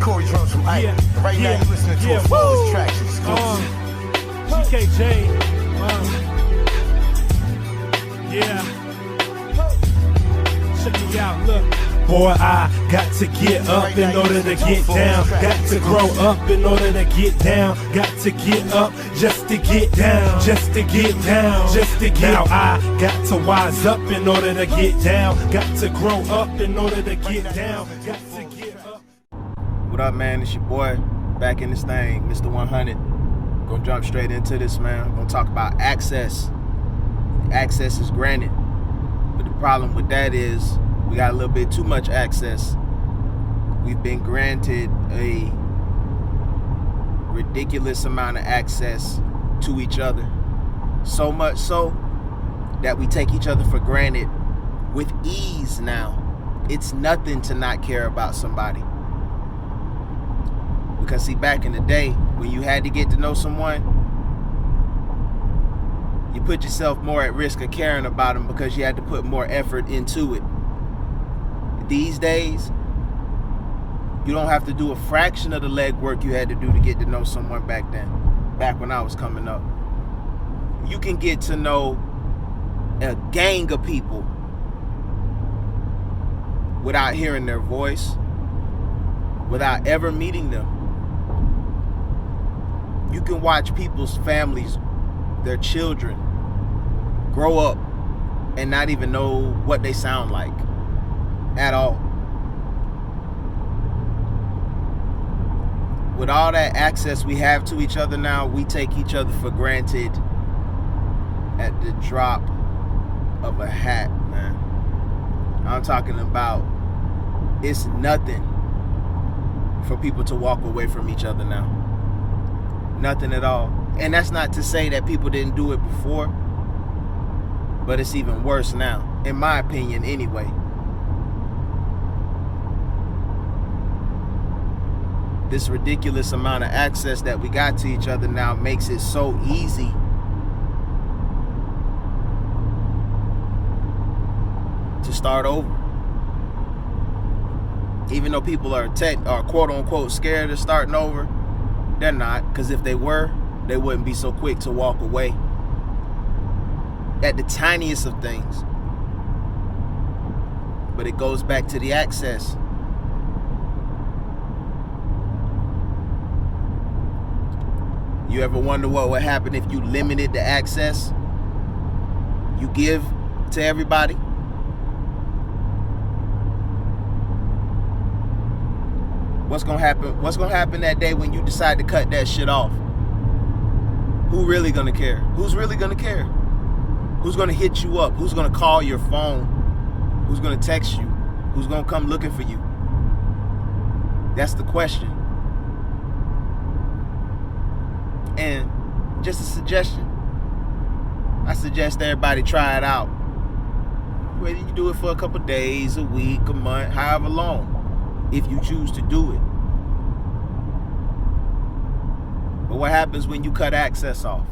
Corey Drums from Ike. Right now you listening to a flawless track. GKJ. Check me out, look. Boy, I got to get up in order to get down. Got to grow up in order to get down. Got to get up just to get down. Just to get down. Just to get down. I got to wise up in order to get down. Got to grow up in order to get down. Got to get up. What up, man? It's your boy back in this thing, Mr. 100. Gonna jump straight into this, man. Gonna talk about access. Access is granted, but the problem with that is we got a little bit too much access. We've been granted a ridiculous amount of access to each other. So much so that we take each other for granted with ease now. It's nothing to not care about somebody. Because see, back in the day, when you had to get to know someone, you put yourself more at risk of caring about them because you had to put more effort into it. These days, you don't have to do a fraction of the legwork you had to do to get to know someone back then, back when I was coming up. You can get to know a gang of people without hearing their voice, without ever meeting them. You can watch people's families, their children, grow up and not even know what they sound like at all. With all that access we have to each other now, we take each other for granted at the drop of a hat, man. I'm talking about it's nothing for people to walk away from each other now. Nothing at all. And that's not to say that people didn't do it before, but it's even worse now, in my opinion anyway. This ridiculous amount of access that we got to each other now makes it so easy to start over. Even though people are quote unquote scared of starting over, they're not, because if they were, they wouldn't be so quick to walk away at the tiniest of things. But it goes back to the access. You ever wonder what would happen if you limited the access you give to everybody? What's gonna happen? What's gonna happen that day when you decide to cut that shit off? Who really gonna care? Who's really gonna care? Who's gonna hit you up? Who's gonna call your phone? Who's gonna text you? Who's gonna come looking for you? That's the question. And just a suggestion. I suggest everybody try it out. Whether you do it for a couple days, a week, a month, however long, if you choose to do it. But what happens when you cut access off?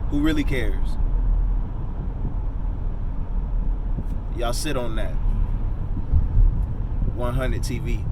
Who really cares? Y'all sit on that. 100 TV.